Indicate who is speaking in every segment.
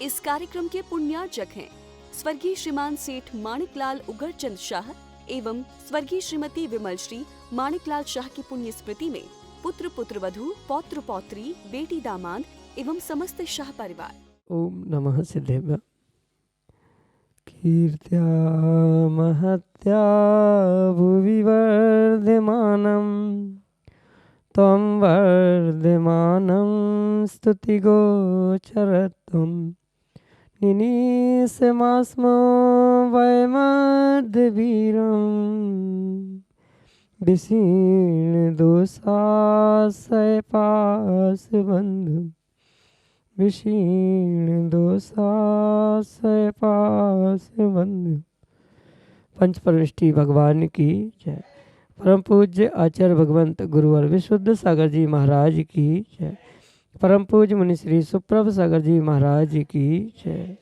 Speaker 1: इस कार्यक्रम के पुण्यार्चक हैं स्वर्गीय श्रीमान सेठ माणिकलाल उगरचंद शाह एवं स्वर्गीय श्रीमती विमल श्री माणिकलाल शाह की पुण्य स्मृति में पुत्र पुत्रवधू पौत्र पौत्री बेटी दामाद एवं समस्त शाह परिवार।
Speaker 2: ओम नमः सिद्धेभ्य। कीर्त्या महत्या भुवि वर्धमानं त्वं वर्धमानं स्तुतिगोचरत्वं निनीसमास्मो वैमध्यवीरं विशीर्णदोषाशयपाशबन्धुं विशीर्णदोषाशयपाशबन्धुं। पंच परमेष्टि भगवान की जय। परम पूज्य आचार्य भगवंत गुरुवर विशुद्ध सागर जी महाराज की जय। परम पूज्य मुनि श्री सुप्रभ सागर जी महाराज की जय।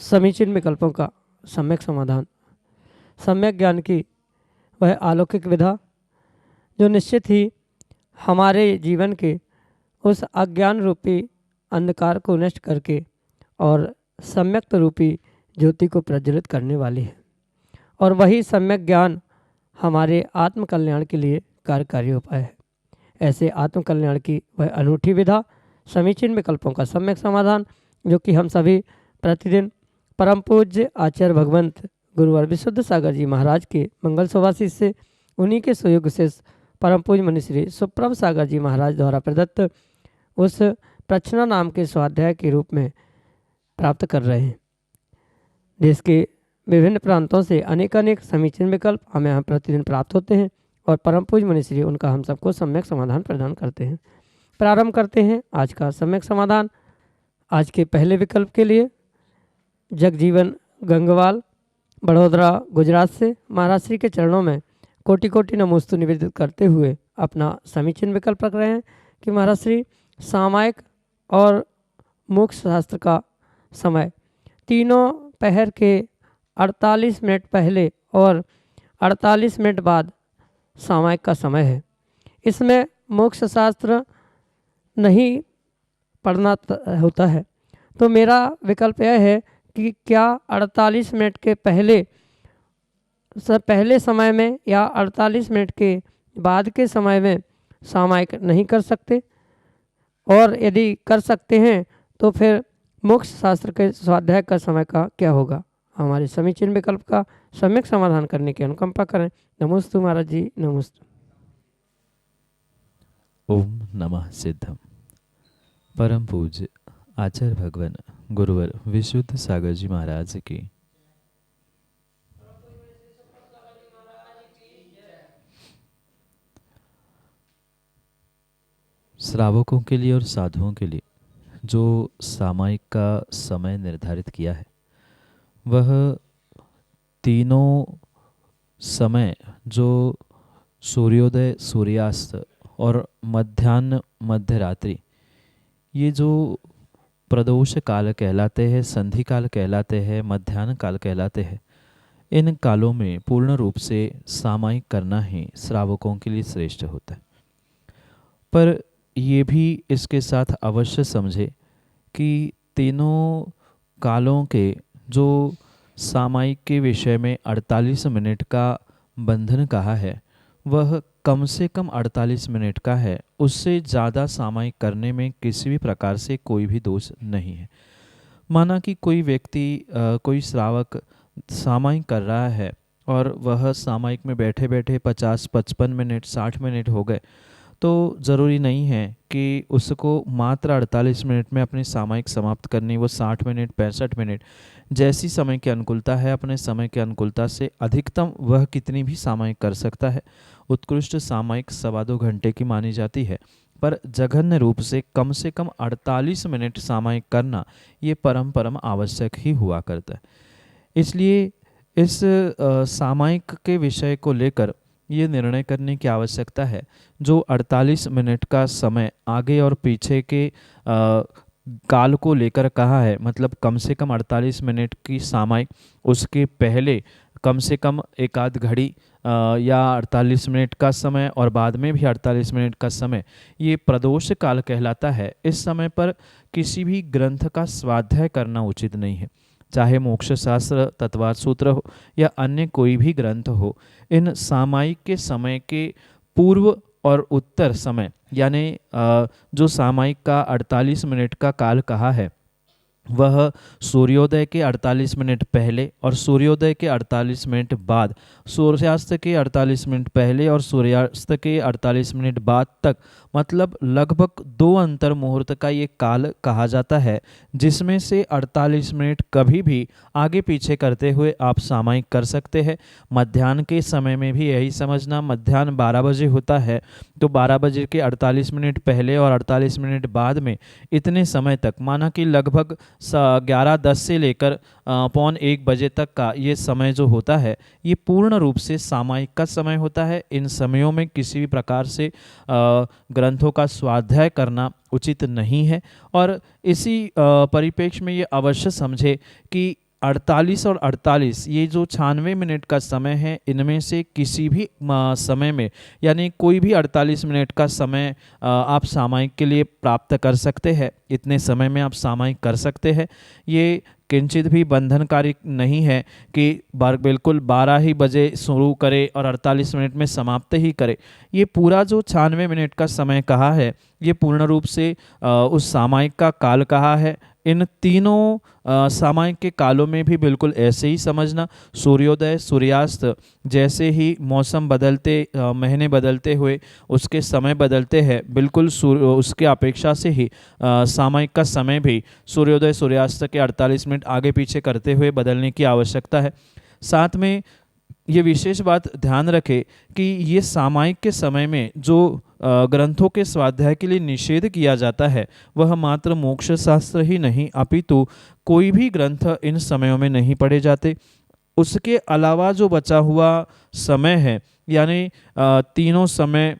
Speaker 2: समीचीन विकल्पों का सम्यक समाधान। सम्यक ज्ञान की वह अलौकिक विधा जो निश्चित ही हमारे जीवन के उस अज्ञान रूपी अंधकार को नष्ट करके और सम्यक रूपी ज्योति को प्रज्वलित करने वाली है, और वही सम्यक ज्ञान हमारे आत्म कल्याण के लिए कार्यकारी उपाय है। ऐसे आत्म कल्याण की वह अनूठी विधा समीचीन विकल्पों का सम्यक समाधान, जो कि हम सभी प्रतिदिन परम पूज्य आचार्य भगवंत गुरुवर विशुद्ध सागर जी महाराज के मंगल सुभाषित से उन्हीं के सुयोग से परम पूज्य मुनि श्री सुप्रभ सागर जी महाराज द्वारा प्रदत्त उस प्रच्छना नाम के स्वाध्याय के रूप में प्राप्त कर रहे हैं। देश के विभिन्न प्रांतों से अनेक समीचीन विकल्प हमें यहाँ प्रतिदिन प्राप्त होते हैं और परम पूज्य मुनि श्री उनका हम सबको सम्यक समाधान प्रदान करते हैं। प्रारंभ करते हैं आज का सम्यक समाधान। आज के पहले विकल्प के लिए जगजीवन गंगवाल बड़ोदरा गुजरात से महाराज श्री के चरणों में कोटि कोटि नमोस्तु निवेदित करते हुए अपना समीचीन विकल्प रख रहे हैं कि महाराज श्री सामायिक और मोक्ष शास्त्र का समय तीनों पहर के 48 मिनट पहले और 48 मिनट बाद सामायिक का समय है। इसमें मोक्ष शास्त्र नहीं पढ़ना होता है, तो मेरा विकल्प यह है कि क्या 48 मिनट के पहले समय में या 48 मिनट के बाद के समय में सामायिक नहीं कर सकते, और यदि कर सकते हैं तो फिर मोक्ष शास्त्र के स्वाध्याय का समय का क्या होगा। हमारे समीचीन विकल्प का सम्यक समाधान करने की अनुकंपा करें। नमोस्तु महाराज जी, नमोस्तु।
Speaker 3: ओम नमः सिद्धम। परम पूज्य आचार्य भगवान गुरुवर विशुद्ध सागर जी महाराज की श्रावकों के लिए और साधुओं के लिए जो सामायिक का समय निर्धारित किया है, वह तीनों समय जो सूर्योदय सूर्यास्त और मध्याह्न मध्य रात्रि, ये जो प्रदोष काल कहलाते हैं, संधि काल कहलाते हैं, मध्याह्न काल कहलाते हैं, इन कालों में पूर्ण रूप से सामायिक करना ही श्रावकों के लिए श्रेष्ठ होता है। पर ये भी इसके साथ अवश्य समझे कि तीनों कालों के जो सामायिक के विषय में 48 मिनट का बंधन कहा है, वह कम से कम 48 मिनट का है। उससे ज़्यादा सामायिक करने में किसी भी प्रकार से कोई भी दोष नहीं है। माना कि कोई व्यक्ति कोई श्रावक सामायिक कर रहा है और वह सामायिक में बैठे बैठे 50-55 मिनट 60 मिनट हो गए, तो ज़रूरी नहीं है कि उसको मात्र 48 मिनट में अपनी सामायिक समाप्त करनी। वो 60 मिनट 65 मिनट जैसी समय की अनुकूलता है, अपने समय की अनुकूलता से अधिकतम वह कितनी भी सामायिक कर सकता है। उत्कृष्ट सामायिक 2.25 घंटे की मानी जाती है, पर जघन्य रूप से कम 48 मिनट सामायिक करना ये परम आवश्यक ही हुआ करता है। इसलिए इस सामायिक के विषय को लेकर ये निर्णय करने की आवश्यकता है, जो 48 मिनट का समय आगे और पीछे के काल को लेकर कहा है, मतलब कम से कम 48 मिनट की सामायिक, उसके पहले कम से कम एक आध घड़ी या 48 मिनट का समय और बाद में भी 48 मिनट का समय, ये प्रदोष काल कहलाता है। इस समय पर किसी भी ग्रंथ का स्वाध्याय करना उचित नहीं है, चाहे मोक्ष शास्त्र, तत्वार्थ सूत्र हो या अन्य कोई भी ग्रंथ हो। इन सामायिक के समय के पूर्व और उत्तर समय, यानी जो सामायिक का 48 मिनट का काल कहा है, वह सूर्योदय के 48 मिनट पहले और सूर्योदय के 48 मिनट बाद, सूर्यास्त के 48 मिनट पहले और सूर्यास्त के 48 मिनट बाद तक, मतलब लगभग 2 अंतर मुहूर्त का ये काल कहा जाता है, जिसमें से 48 मिनट कभी भी आगे पीछे करते हुए आप सामायिक कर सकते हैं। मध्याह्न के समय में भी यही समझना, मध्याह्न 12 बजे होता है, तो 12 बजे के 48 मिनट पहले और 48 मिनट बाद में इतने समय तक, माना कि लगभग 11:10 से लेकर 12:45 बजे तक का ये समय जो होता है, ये पूर्ण रूप से सामायिक का समय होता है। इन समयों में किसी भी प्रकार से ग्रंथों का स्वाध्याय करना उचित नहीं है। और इसी परिप्रेक्ष्य में ये अवश्य समझे कि 48 और 48 ये जो 96 मिनट का समय है, इनमें से किसी भी समय में, यानी कोई भी 48 मिनट का समय आप सामायिक के लिए प्राप्त कर सकते हैं। इतने समय में आप सामायिक कर सकते हैं। ये किंचित भी बंधनकारी नहीं है कि बिल्कुल 12 ही बजे शुरू करे और 48 मिनट में समाप्त ही करे। ये पूरा जो 96 मिनट का समय कहा है, ये पूर्ण रूप से उस सामायिक का काल कहा है। इन तीनों सामायिक के कालों में भी बिल्कुल ऐसे ही समझना, सूर्योदय सूर्यास्त जैसे ही मौसम बदलते, महीने बदलते हुए उसके समय बदलते हैं, बिल्कुल उसके अपेक्षा से ही सामायिक का समय भी सूर्योदय सूर्यास्त के 48 मिनट आगे पीछे करते हुए बदलने की आवश्यकता है। साथ में ये विशेष बात ध्यान रखें कि ये सामायिक के समय में जो ग्रंथों के स्वाध्याय के लिए निषेध किया जाता है, वह मात्र मोक्ष शास्त्र ही नहीं, अपितु कोई भी ग्रंथ इन समयों में नहीं पढ़े जाते। उसके अलावा जो बचा हुआ समय है, यानी तीनों समय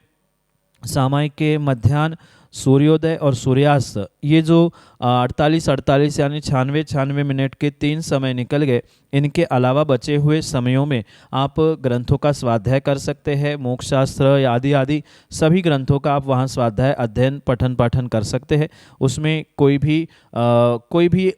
Speaker 3: सामायिक के मध्याह्न, सूर्योदय और सूर्यास्त, ये जो 48 यानी 96 मिनट के 3 समय निकल गए, इनके अलावा बचे हुए समयों में आप ग्रंथों का स्वाध्याय कर सकते हैं। मोक्ष शास्त्र आदि आदि सभी ग्रंथों का आप वहाँ स्वाध्याय, अध्ययन, पठन पाठन कर सकते हैं। उसमें कोई भी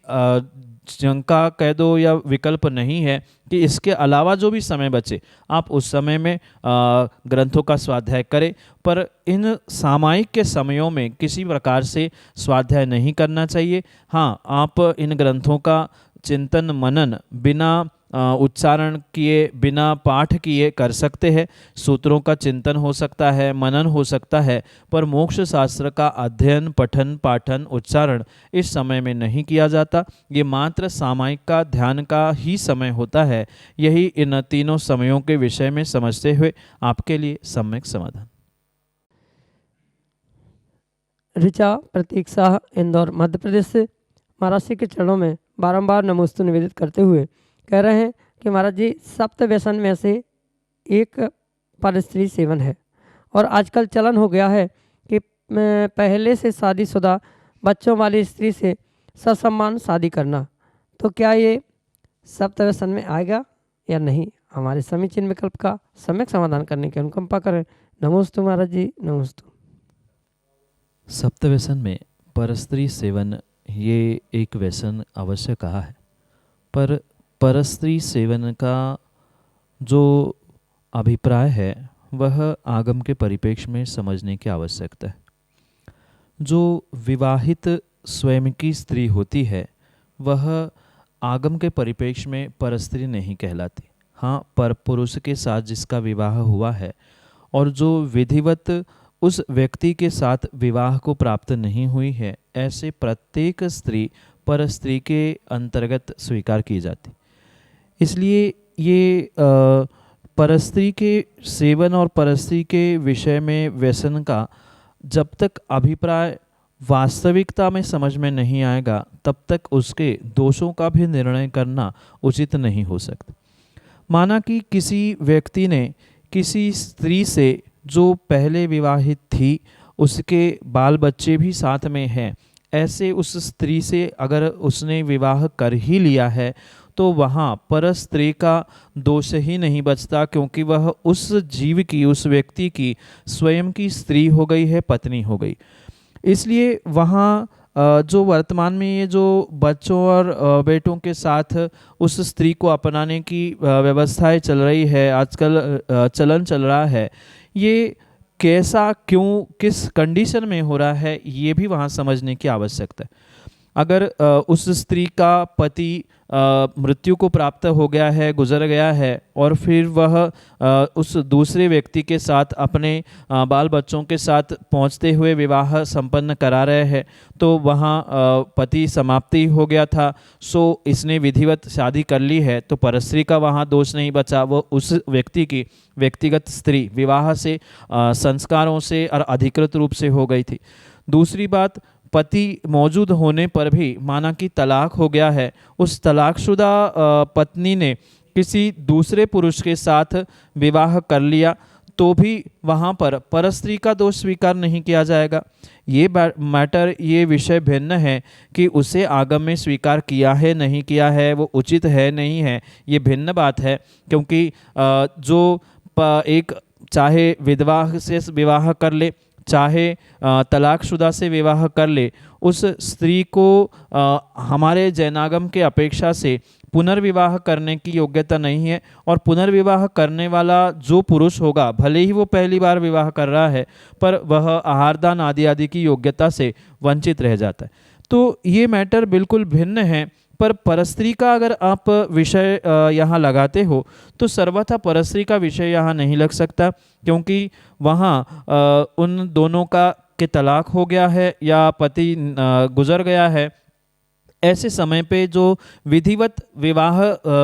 Speaker 3: शंका कह दो या विकल्प नहीं है कि इसके अलावा जो भी समय बचे, आप उस समय में ग्रंथों का स्वाध्याय करें। पर इन सामायिक के समयों में किसी प्रकार से स्वाध्याय नहीं करना चाहिए। हाँ, आप इन ग्रंथों का चिंतन मनन बिना उच्चारण किए, बिना पाठ किए कर सकते हैं। सूत्रों का चिंतन हो सकता है, मनन हो सकता है, पर मोक्ष शास्त्र का अध्ययन, पठन पाठन, उच्चारण इस समय में नहीं किया जाता। ये मात्र सामायिक का ध्यान का ही समय होता है। यही इन तीनों समयों के विषय में समझते हुए आपके लिए सम्यक समाधान।
Speaker 2: ऋचा प्रतीक शाह, इंदौर, मध्य प्रदेश से महाराज जी के चरणों में बारंबार नमोस्तु निवेदित करते हुए कह रहे हैं कि महाराज जी, सप्त व्यसन में से एक पर स्त्री सेवन है और आजकल चलन हो गया है कि पहले से शादीशुदा बच्चों वाली स्त्री से ससम्मान शादी करना, तो क्या ये सप्त व्यसन में आएगा या नहीं? हमारे समीचीन विकल्प का सम्यक समाधान करने की अनुकंपा करें। नमोस्तु महाराज जी, नमोस्तु।
Speaker 3: सप्त व्यसन में परस्त्री सेवन ये एक व्यसन अवश्य कहा है, पर परस्त्री सेवन का जो अभिप्राय है वह आगम के परिप्रेक्ष्य में समझने की आवश्यकता है। जो विवाहित स्वयं की स्त्री होती है, वह आगम के परिप्रेक्ष्य में परस्त्री नहीं कहलाती। हाँ, पर पुरुष के साथ जिसका विवाह हुआ है और जो विधिवत उस व्यक्ति के साथ विवाह को प्राप्त नहीं हुई है, ऐसे प्रत्येक स्त्री परस्त्री के अंतर्गत स्वीकार की जाती। इसलिए ये परस्त्री के सेवन और परस्त्री के विषय में व्यसन का जब तक अभिप्राय वास्तविकता में समझ में नहीं आएगा, तब तक उसके दोषों का भी निर्णय करना उचित नहीं हो सकता। माना कि किसी व्यक्ति ने किसी स्त्री से जो पहले विवाहित थी, उसके बाल बच्चे भी साथ में हैं, ऐसे उस स्त्री से अगर उसने विवाह कर ही लिया है तो वहाँ पर स्त्री का दोष ही नहीं बचता, क्योंकि वह उस जीव की, उस व्यक्ति की स्वयं की स्त्री हो गई है, पत्नी हो गई। इसलिए वहाँ जो वर्तमान में ये जो बच्चों और बेटों के साथ उस स्त्री को अपनाने की व्यवस्थाएं चल रही है, आजकल चलन चल रहा है, ये कैसा, क्यों, किस कंडीशन में हो रहा है, ये भी वहाँ समझने की आवश्यकता है। अगर उस स्त्री का पति मृत्यु को प्राप्त हो गया है, गुजर गया है, और फिर वह उस दूसरे व्यक्ति के साथ अपने बाल बच्चों के साथ पहुंचते हुए विवाह संपन्न करा रहे हैं, तो वहाँ पति समाप्ति हो गया था, सो इसने विधिवत शादी कर ली है, तो परस्त्री का वहाँ दोष नहीं बचा। वो उस व्यक्ति की व्यक्तिगत स्त्री विवाह से, संस्कारों से और अधिकृत रूप से हो गई थी। दूसरी बात, पति मौजूद होने पर भी माना कि तलाक हो गया है, उस तलाकशुदा पत्नी ने किसी दूसरे पुरुष के साथ विवाह कर लिया, तो भी वहाँ पर परस्त्री का दोष स्वीकार नहीं किया जाएगा। ये मैटर, ये विषय भिन्न है कि उसे आगम में स्वीकार किया है, नहीं किया है, वो उचित है, नहीं है, ये भिन्न बात है। क्योंकि जो एक चाहे विधवा से विवाह कर ले, चाहे तलाकशुदा से विवाह कर ले, उस स्त्री को हमारे जैनागम के अपेक्षा से पुनर्विवाह करने की योग्यता नहीं है। और पुनर्विवाह करने वाला जो पुरुष होगा, भले ही वो पहली बार विवाह कर रहा है, पर वह आहारदान आदि आदि की योग्यता से वंचित रह जाता है। तो ये मैटर बिल्कुल भिन्न है। पर परस्त्री का अगर आप विषय यहाँ लगाते हो तो सर्वथा परस्त्री का विषय यहाँ नहीं लग सकता, क्योंकि वहाँ उन दोनों का के तलाक हो गया है या पति गुजर गया है। ऐसे समय पे जो विधिवत विवाह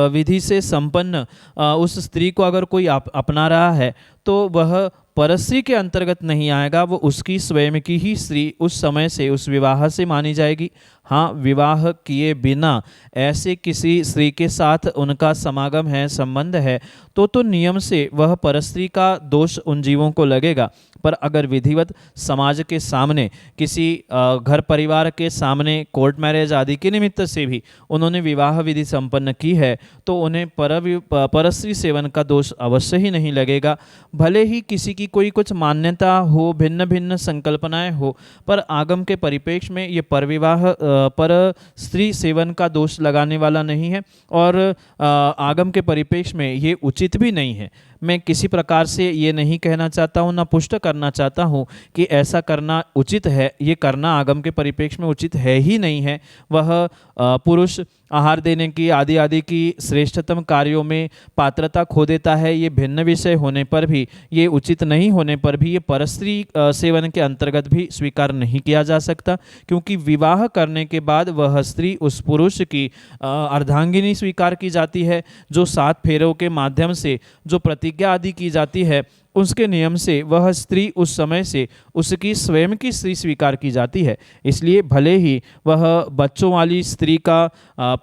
Speaker 3: विधि से संपन्न उस स्त्री को अगर कोई अपना रहा है, तो वह परस्त्री के अंतर्गत नहीं आएगा, वो उसकी स्वयं की ही स्त्री उस समय से, उस विवाह से मानी जाएगी। हाँ, विवाह किए बिना ऐसे किसी स्त्री के साथ उनका समागम है, संबंध है, तो नियम से वह परस्त्री का दोष उन जीवों को लगेगा। पर अगर विधिवत समाज के सामने, किसी घर परिवार के सामने कोर्ट मैरिज आदि के निमित्त से भी उन्होंने विवाह विधि संपन्न की है, तो उन्हें परस्त्री सेवन का दोष अवश्य ही नहीं लगेगा। भले ही किसी की कोई कुछ मान्यता हो, भिन्न भिन्न संकल्पनाएं हो, पर आगम के परिप्रेक्ष्य में ये परविवाह पर स्त्री सेवन का दोष लगाने वाला नहीं है, और आगम के परिप्रेक्ष्य में ये उचित भी नहीं है। मैं किसी प्रकार से ये नहीं कहना चाहता हूँ, ना पुष्ट करना चाहता हूँ कि ऐसा करना उचित है। ये करना आगम के परिप्रेक्ष्य में उचित है ही नहीं है। वह पुरुष आहार देने की आदि आदि की श्रेष्ठतम कार्यों में पात्रता खो देता है। ये भिन्न विषय होने पर भी, ये उचित नहीं होने पर भी, ये परस्त्री सेवन के अंतर्गत भी स्वीकार नहीं किया जा सकता, क्योंकि विवाह करने के बाद वह स्त्री उस पुरुष की अर्धांगिनी स्वीकार की जाती है। जो 7 फेरों के माध्यम से जो प्रतिज्ञा आदि की जाती है, उसके नियम से वह स्त्री उस समय से उसकी स्वयं की स्त्री स्वीकार की जाती है। इसलिए भले ही वह बच्चों वाली स्त्री का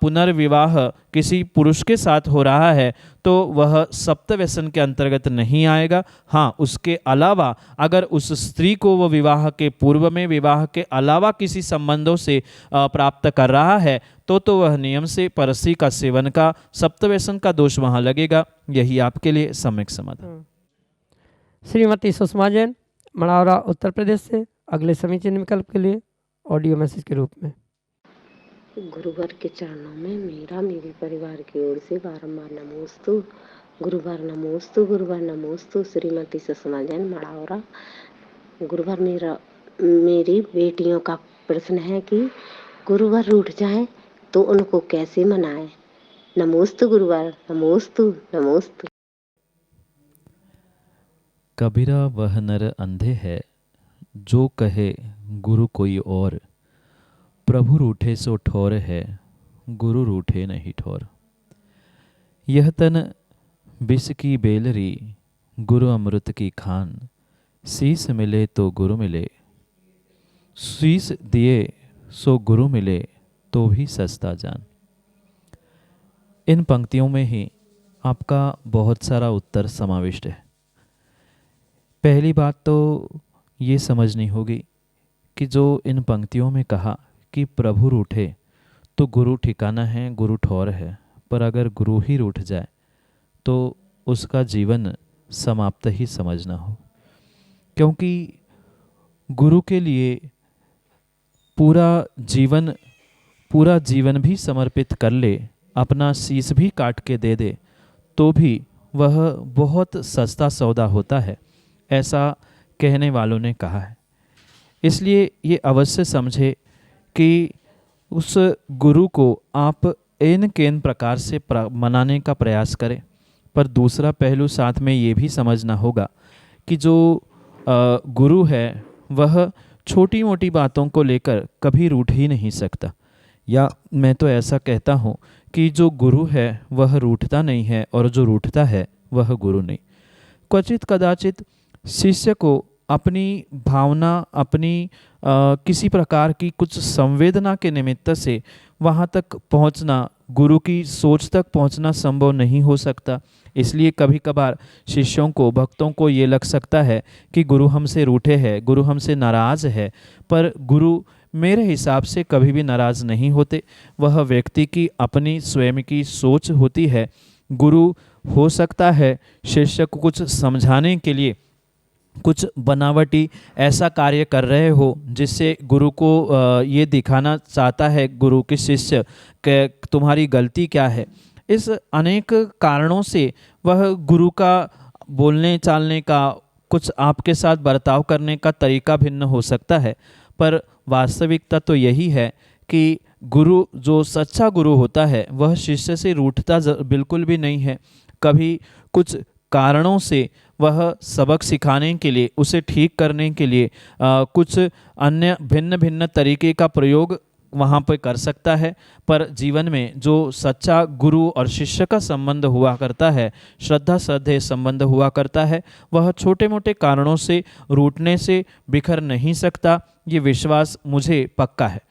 Speaker 3: पुनर्विवाह किसी पुरुष के साथ हो रहा है, तो वह सप्तव्यसन के अंतर्गत नहीं आएगा। हाँ, उसके अलावा अगर उस स्त्री को वह विवाह के पूर्व में, विवाह के अलावा किसी संबंधों से प्राप्त कर रहा है, तो वह नियम से परस्त्री का सेवन का, सप्तव्यसन का दोष वहाँ लगेगा। यही आपके लिए सम्यक समाधान।
Speaker 2: श्रीमती सुषमा जैन, मढ़ौरा, उत्तर प्रदेश से अगले समीचीन विकल्प के लिए ऑडियो मैसेज के रूप में।
Speaker 4: गुरुवर के चरणों में मेरा, मेरे परिवार की ओर से बारंबार नमोस्तु। गुरुवर नमोस्तु, गुरुवर नमोस्तु। श्रीमती सुषमा जैन, मढ़ौरा। गुरुवर, मेरी बेटियों का प्रश्न है कि गुरुवर रूठ जाए तो उनको कैसे मनाएं। नमोस्तु गुरुवर, नमोस्तु, नमोस्तु।
Speaker 3: कबीरा वह नर अंधे है, जो कहे गुरु कोई और। प्रभु रूठे सो ठोर है, गुरु रूठे नहीं ठोर। यह तन विष की बेलरी, गुरु अमृत की खान। शीस मिले तो गुरु मिले, शीस दिए सो गुरु मिले, तो भी सस्ता जान। इन पंक्तियों में ही आपका बहुत सारा उत्तर समाविष्ट है। पहली बात तो ये समझनी होगी कि जो इन पंक्तियों में कहा कि प्रभु रूठे तो गुरु ठिकाना है, गुरु ठौर है, पर अगर गुरु ही रूठ जाए तो उसका जीवन समाप्त ही समझना हो। क्योंकि गुरु के लिए पूरा जीवन भी समर्पित कर ले, अपना शीश भी काट के दे दे, तो भी वह बहुत सस्ता सौदा होता है, ऐसा कहने वालों ने कहा है। इसलिए ये अवश्य समझे कि उस गुरु को आप इन केन प्रकार से मनाने का प्रयास करें, पर दूसरा पहलू साथ में ये भी समझना होगा कि जो गुरु है वह छोटी मोटी बातों को लेकर कभी रूठ ही नहीं सकता। या मैं तो ऐसा कहता हूँ कि जो गुरु है वह रूठता नहीं है, और जो रूठता है वह गुरु नहीं। क्वचित कदाचित शिष्य को अपनी भावना, अपनी किसी प्रकार की कुछ संवेदना के निमित्त से वहाँ तक पहुँचना, गुरु की सोच तक पहुँचना संभव नहीं हो सकता। इसलिए कभी कभार शिष्यों को, भक्तों को ये लग सकता है कि गुरु हमसे रूठे हैं, गुरु हमसे नाराज़ है, पर गुरु मेरे हिसाब से कभी भी नाराज़ नहीं होते। वह व्यक्ति की अपनी स्वयं की सोच होती है। गुरु हो सकता है शिष्य को कुछ समझाने के लिए कुछ बनावटी ऐसा कार्य कर रहे हो जिससे गुरु को ये दिखाना चाहता है, गुरु के शिष्य, कि तुम्हारी गलती क्या है। इस अनेक कारणों से वह गुरु का बोलने चालने का, कुछ आपके साथ बर्ताव करने का तरीका भिन्न हो सकता है, पर वास्तविकता तो यही है कि गुरु, जो सच्चा गुरु होता है, वह शिष्य से रूठता बिल्कुल भी नहीं है। कभी कुछ कारणों से वह सबक सिखाने के लिए, उसे ठीक करने के लिए कुछ अन्य भिन्न भिन्न तरीके का प्रयोग वहाँ पर कर सकता है, पर जीवन में जो सच्चा गुरु और शिष्य का संबंध हुआ करता है, श्रद्धा श्रद्धेय संबंध हुआ करता है, वह छोटे मोटे कारणों से रूठने से बिखर नहीं सकता। ये विश्वास मुझे पक्का है।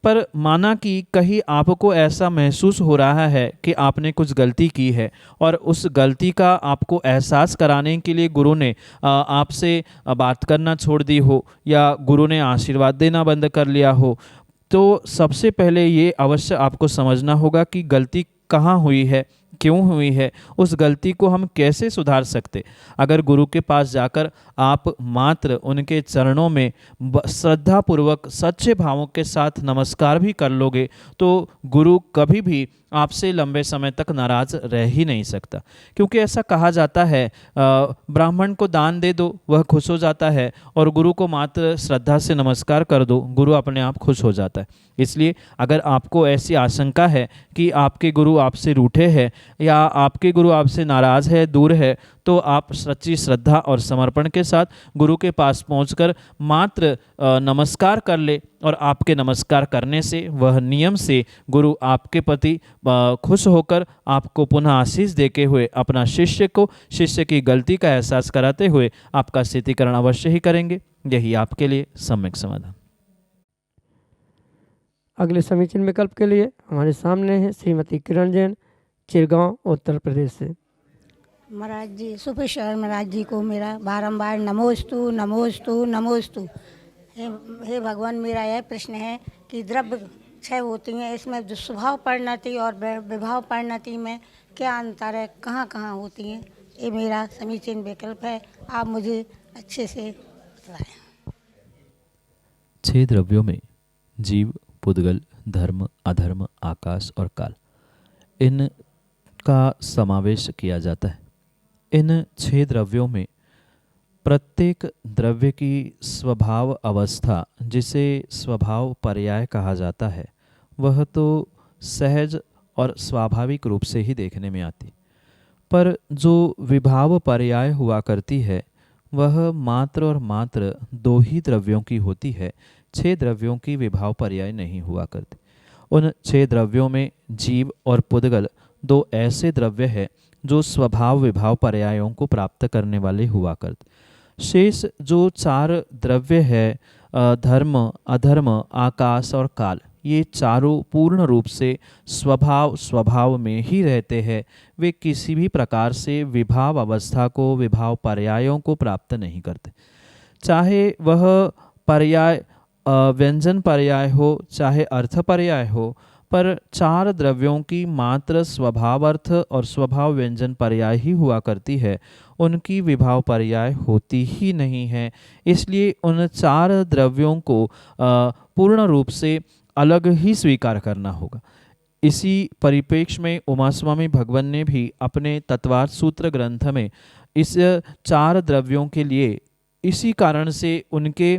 Speaker 3: पर माना कि कहीं आपको ऐसा महसूस हो रहा है कि आपने कुछ गलती की है, और उस गलती का आपको एहसास कराने के लिए गुरु ने आपसे बात करना छोड़ दी हो, या गुरु ने आशीर्वाद देना बंद कर लिया हो, तो सबसे पहले ये अवश्य आपको समझना होगा कि गलती कहाँ हुई है, क्यों हुई है, उस गलती को हम कैसे सुधार सकते। अगर गुरु के पास जाकर आप मात्र उनके चरणों में श्रद्धापूर्वक सच्चे भावों के साथ नमस्कार भी कर लोगे, तो गुरु कभी भी आपसे लंबे समय तक नाराज रह ही नहीं सकता। क्योंकि ऐसा कहा जाता है, ब्राह्मण को दान दे दो, वह खुश हो जाता है, और गुरु को मात्र श्रद्धा से नमस्कार कर दो, गुरु अपने आप खुश हो जाता है। इसलिए अगर आपको ऐसी आशंका है कि आपके गुरु आपसे रूठे हैं, या आपके गुरु आपसे नाराज़ है, दूर है, तो आप सच्ची श्रद्धा और समर्पण के साथ गुरु के पास पहुंचकर मात्र नमस्कार कर ले, और आपके नमस्कार करने से, वह नियम से, गुरु आपके प्रति खुश होकर आपको पुनः आशीष देते हुए, अपना शिष्य की गलती का एहसास कराते हुए आपका स्थितिकरण अवश्य ही करेंगे। यही आपके लिए सम्यक समाधान।
Speaker 2: अगले समीचीन विकल्प के लिए हमारे सामने है श्रीमती किरण जैन, चिरगांव, उत्तर प्रदेश से।
Speaker 5: महाराज जी, सुपेश्वर महाराज जी को मेरा बारंबार नमोस्तु नमोस्तु नमोस्तु। हे भगवान, मेरा यह प्रश्न है कि द्रव्य क्षय होती हैं, इसमें जो स्वभाव परिणति और विभाव परिणति में क्या अंतर है, कहाँ कहाँ होती हैं, ये मेरा समीचीन विकल्प है। आप मुझे अच्छे से बताएं।
Speaker 3: 6 द्रव्यों में जीव, पुद्गल, धर्म, अधर्म, आकाश और काल, इनका समावेश किया जाता है। इन 6 द्रव्यों में प्रत्येक द्रव्य की स्वभाव अवस्था, जिसे स्वभाव पर्याय कहा जाता है, वह तो सहज और स्वाभाविक रूप से ही देखने में आती, पर जो विभाव पर्याय हुआ करती है वह मात्र और मात्र 2 ही द्रव्यों की होती है। 6 द्रव्यों की विभाव पर्याय नहीं हुआ करती। उन 6 द्रव्यों में जीव और पुद्गल 2 ऐसे द्रव्य हैं जो स्वभाव विभाव पर्यायों को प्राप्त करने वाले हुआ करते। शेष जो 4 द्रव्य है, धर्म, अधर्म, आकाश और काल, ये चारों पूर्ण रूप से स्वभाव में ही रहते हैं। वे किसी भी प्रकार से विभाव अवस्था को, विभाव पर्यायों को प्राप्त नहीं करते। चाहे वह पर्याय व्यंजन पर्याय हो चाहे अर्थ पर्याय हो, पर चार द्रव्यों की मात्र स्वभाव अर्थ और स्वभाव व्यंजन पर्याय ही हुआ करती है, उनकी विभाव पर्याय होती ही नहीं है। इसलिए उन चार द्रव्यों को पूर्ण रूप से अलग ही स्वीकार करना होगा। इसी परिप्रेक्ष्य में उमास्वामी भगवान ने भी अपने तत्वार्थ सूत्र ग्रंथ में इस चार द्रव्यों के लिए इसी कारण से उनके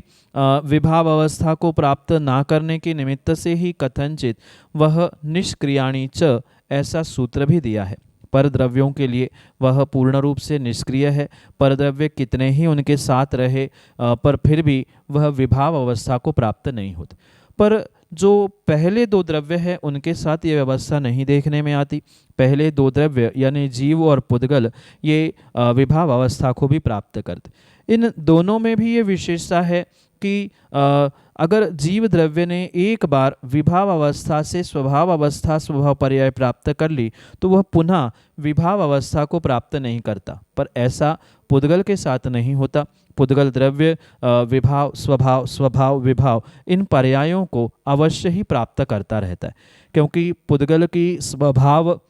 Speaker 3: विभाव अवस्था को प्राप्त ना करने के निमित्त से ही कथनचित वह निष्क्रियाणि च ऐसा सूत्र भी दिया है। पर द्रव्यों के लिए वह पूर्ण रूप से निष्क्रिय है। पर द्रव्य कितने ही उनके साथ रहे पर फिर भी वह विभाव अवस्था को प्राप्त नहीं होते। पर जो पहले दो द्रव्य है उनके साथ ये व्यवस्था नहीं देखने में आती। पहले दो द्रव्य यानी जीव और पुद्गल ये विभाव अवस्था को भी प्राप्त करते। इन दोनों में भी ये विशेषता है कि अगर जीव द्रव्य ने एक बार विभाव अवस्था से स्वभाव अवस्था स्वभाव पर्याय प्राप्त कर ली तो वह पुनः विभाव अवस्था को प्राप्त नहीं करता। पर ऐसा पुद्गल के साथ नहीं होता। पुद्गल द्रव्य विभाव स्वभाव स्वभाव विभाव इन पर्यायों को अवश्य ही प्राप्त करता रहता है, क्योंकि पुद्गल की स्वभाव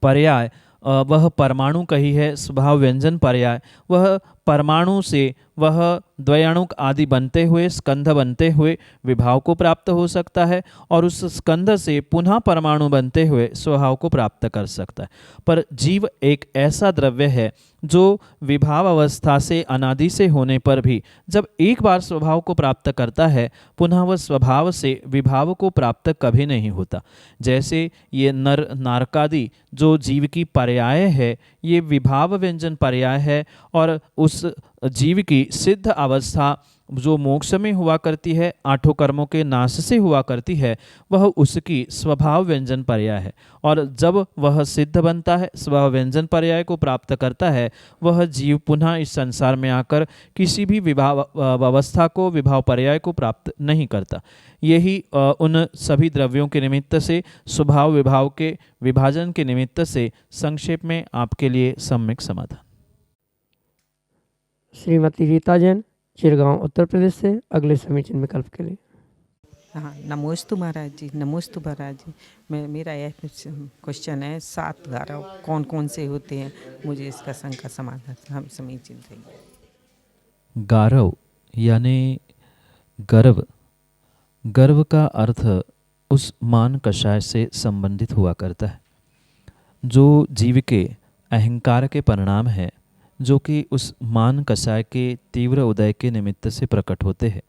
Speaker 3: पर्याय वह परमाणु कही है। स्वभाव व्यंजन पर्याय वह परमाणु से वह द्वयाणुक आदि बनते हुए स्कंध बनते हुए विभाव को प्राप्त हो सकता है और उस स्कंध से पुनः परमाणु बनते हुए स्वभाव को प्राप्त कर सकता है। पर जीव एक ऐसा द्रव्य है जो विभाव अवस्था से अनादि से होने पर भी जब एक बार स्वभाव को प्राप्त करता है पुनः वह स्वभाव से विभाव को प्राप्त कभी नहीं होता। जैसे ये नर नारकादि जो जीव की पर्याय है ये विभाव व्यंजन पर्याय है और उस जीव की सिद्ध अवस्था जो मोक्ष में हुआ करती है आठों कर्मों के नाश से हुआ करती है वह उसकी स्वभाव व्यंजन पर्याय है। और जब वह सिद्ध बनता है स्वभाव व्यंजन पर्याय को प्राप्त करता है वह जीव पुनः इस संसार में आकर किसी भी विभाव अवस्था को विभाव पर्याय को प्राप्त नहीं करता। यही उन सभी द्रव्यों के निमित्त से स्वभाव विभाव के विभाजन के निमित्त से संक्षेप में आपके लिए सम्यक समाधान।
Speaker 2: श्रीमती रीता जैन, चिरगांव, उत्तर प्रदेश से अगले समीचीन विकल्प के लिए।
Speaker 6: हाँ, नमोस्तु महाराज जी, नमोस्तु महाराज जी। मेरा यह क्वेश्चन है 7 गारव कौन कौन से होते हैं, मुझे इसका शंका समाधान हम समीचीन चाहिए।
Speaker 3: गारव यानी गर्व। गर्व का अर्थ उस मान कषाय से संबंधित हुआ करता है जो जीव के अहंकार के परिणाम है, जो कि उस मान कषाय के तीव्र उदय के निमित्त से प्रकट होते हैं।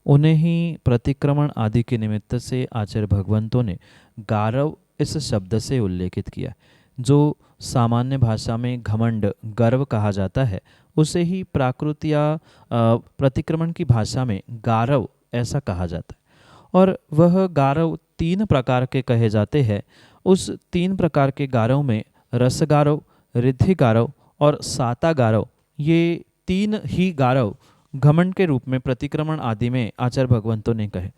Speaker 3: उन्हें ही प्रतिक्रमण आदि के निमित्त से आचार्य भगवंतों ने गारव इस शब्द से उल्लेखित किया। जो सामान्य भाषा में घमंड गर्व कहा जाता है उसे ही प्राकृत या प्रतिक्रमण की भाषा में गारव ऐसा कहा जाता है। और वह गारव 3 प्रकार के कहे जाते हैं। उस 3 प्रकार के गारव में रस गारव, रिद्धि गारव और साता गारव, ये 3 ही गारव घमंड के रूप में प्रतिक्रमण आदि में आचार्य भगवंतों ने कहे।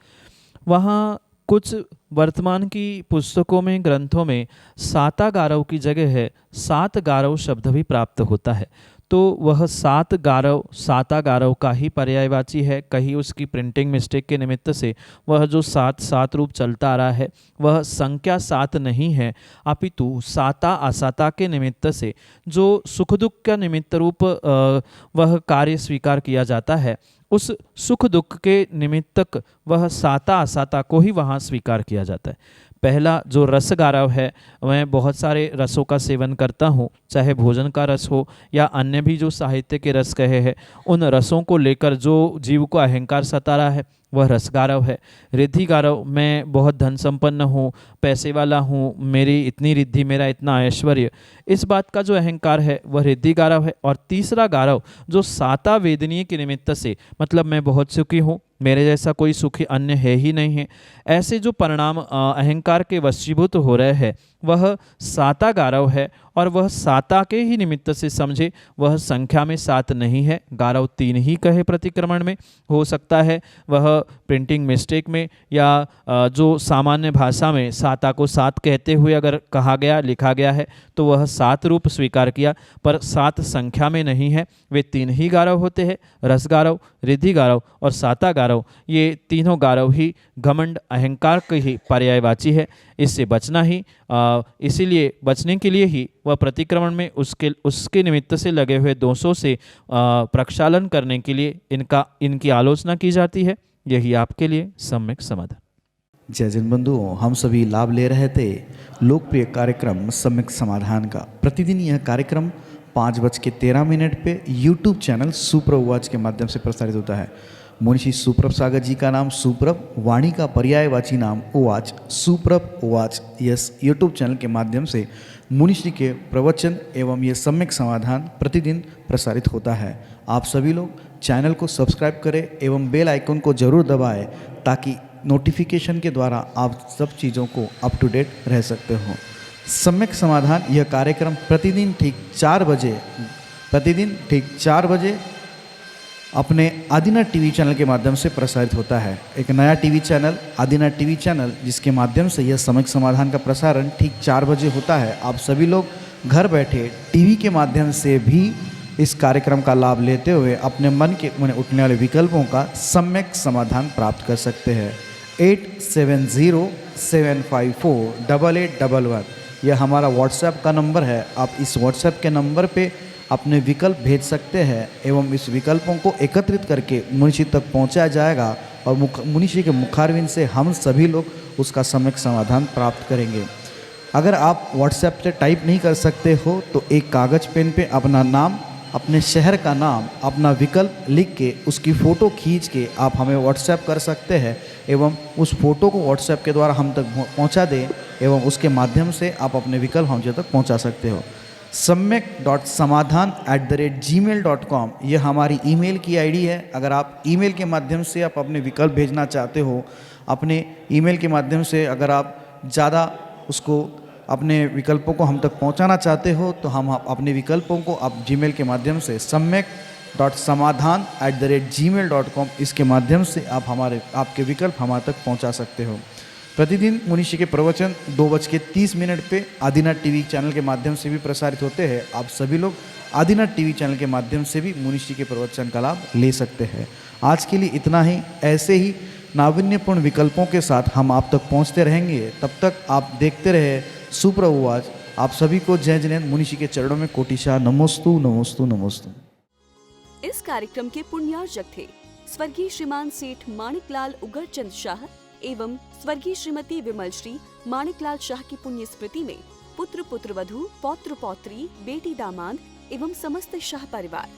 Speaker 3: वहाँ कुछ वर्तमान की पुस्तकों में ग्रंथों में साता गारव की जगह है 7 गारव शब्द भी प्राप्त होता है। तो वह 7 गारव साता गारव का ही पर्यायवाची है। कहीं उसकी प्रिंटिंग मिस्टेक के निमित्त से वह जो 7 रूप चलता आ रहा है वह संख्या 7 नहीं है, अपितु साता असाता के निमित्त से जो सुख दुख का निमित्त रूप वह कार्य स्वीकार किया जाता है उस सुख दुख के निमित्तक वह साता असाता को ही वहाँ स्वीकार किया जाता है। पहला जो रस गारव है, मैं बहुत सारे रसों का सेवन करता हूँ, चाहे भोजन का रस हो या अन्य भी जो साहित्य के रस कहे हैं, उन रसों को लेकर जो जीव को अहंकार सता रहा है वह रस गारव है। रिद्धि गारव, मैं बहुत धन संपन्न हूँ, पैसे वाला हूँ, मेरी इतनी रिद्धि, मेरा इतना ऐश्वर्य, इस बात का जो अहंकार है वह रिद्धि गारव है। और तीसरा गारव जो साता वेदनीय के निमित्त से, मतलब मैं बहुत सुखी हूँ, मेरे जैसा कोई सुखी अन्य है ही नहीं है, ऐसे जो परिणाम अहंकार के वशीभूत हो रहे हैं वह साता गारव है और वह साता के ही निमित्त से समझे, वह संख्या में 7 नहीं है, गारव 3 ही कहे प्रतिक्रमण में। हो सकता है वह प्रिंटिंग मिस्टेक में या जो सामान्य भाषा में साता को 7 कहते हुए अगर कहा गया, लिखा गया है तो वह 7 रूप स्वीकार किया, पर 7 संख्या में नहीं है। वे 3 ही गारव होते हैं, रस गारव, रिद्धि गारव और साता गारव। ये तीनों गारव ही घमंड अहंकार के ही पर्यायवाची है। इससे बचना ही इसीलिए बचने के लिए ही वह प्रतिक्रमण में उसके निमित्त से लगे हुए दोषों से प्रक्षालन करने के लिए इनकी आलोचना की जाती है। यही आपके लिए सम्यक समाधान।
Speaker 7: जय जिन बंधुओं, हम सभी लाभ ले रहे थे लोकप्रिय कार्यक्रम सम्यक समाधान का। प्रतिदिन यह कार्यक्रम 5:13 पे YouTube चैनल सुप्रभ उवाच के माध्यम से प्रसारित होता है। मुनिषी सुप्रभ सागर जी का नाम सुप्रभ, वाणी का पर्यायवाची नाम उवाच, सुप्रभ उवाच। यस YouTube चैनल के माध्यम से मुनिषी के प्रवचन एवं ये सम्यक समाधान प्रतिदिन प्रसारित होता है। आप सभी लोग चैनल को सब्सक्राइब करें एवं बेल आइकन को जरूर दबाएं ताकि नोटिफिकेशन के द्वारा आप सब चीज़ों को अप टू डेट रह सकते हो। सम्यक समाधान यह कार्यक्रम प्रतिदिन ठीक 4 बजे अपने आदिना टीवी चैनल के माध्यम से प्रसारित होता है। एक नया टीवी चैनल आदिना टीवी चैनल, जिसके माध्यम से यह सम्यक समाधान का प्रसारण ठीक 4 बजे होता है। आप सभी लोग घर बैठे टीवी के माध्यम से भी इस कार्यक्रम का लाभ लेते हुए अपने मन में उठने वाले विकल्पों का सम्यक समाधान प्राप्त कर सकते हैं। 8707548811 यह हमारा व्हाट्सएप का नंबर है। आप इस व्हाट्सएप के नंबर पे अपने विकल्प भेज सकते हैं एवं इस विकल्पों को एकत्रित करके मुनिषी तक पहुंचाया जाएगा और मुनिषी के मुखारविंद से हम सभी लोग उसका सम्यक समाधान प्राप्त करेंगे। अगर आप व्हाट्सएप से टाइप नहीं कर सकते हो तो एक कागज़ पेन पे अपना नाम, अपने शहर का नाम, अपना विकल्प लिख के उसकी फ़ोटो खींच के आप हमें व्हाट्सएप कर सकते हैं एवं उस फोटो को व्हाट्सएप के द्वारा हम तक पहुंचा दें एवं उसके माध्यम से आप अपने विकल्प हम तक पहुंचा सकते हो। samyak.samadhan@gmail.com यह हमारी ईमेल की आईडी है। अगर आप ईमेल के माध्यम से आप अपने विकल्प भेजना चाहते हो, अपने ईमेल के माध्यम से अगर आप ज़्यादा उसको अपने विकल्पों को हम तक पहुंचाना चाहते हो तो हम अपने विकल्पों को आप जीमेल के माध्यम से samyak.samadhan@gmail.com इसके माध्यम से आप आपके विकल्प हमारे तक पहुंचा सकते हो। प्रतिदिन मुनिषी के प्रवचन 2:30 पे आदिना टीवी चैनल के माध्यम से भी प्रसारित होते हैं। आप सभी लोग आदिना टीवी चैनल के माध्यम से भी मुनिषी के प्रवचन का लाभ ले सकते हैं। आज के लिए इतना ही। ऐसे ही नाविन्यपूर्ण विकल्पों के साथ हम आप तक पहुंचते रहेंगे। तब तक आप देखते रहे सुप्रभ उवाच। आप सभी को जय जिनेंद्र मुनिषी के चरणों में कोटिशा नमोस्तु नमोस्तु नमोस्तु।
Speaker 1: इस कार्यक्रम के पुण्यार्जक थे स्वर्गीय श्रीमान सेठ माणिकलाल उगरचंद शाह एवं स्वर्गीय श्रीमती विमल श्री माणिकलाल शाह की पुण्य स्मृति में पुत्र पुत्रवधू, पौत्र पौत्री, बेटी दामाद एवं समस्त शाह परिवार।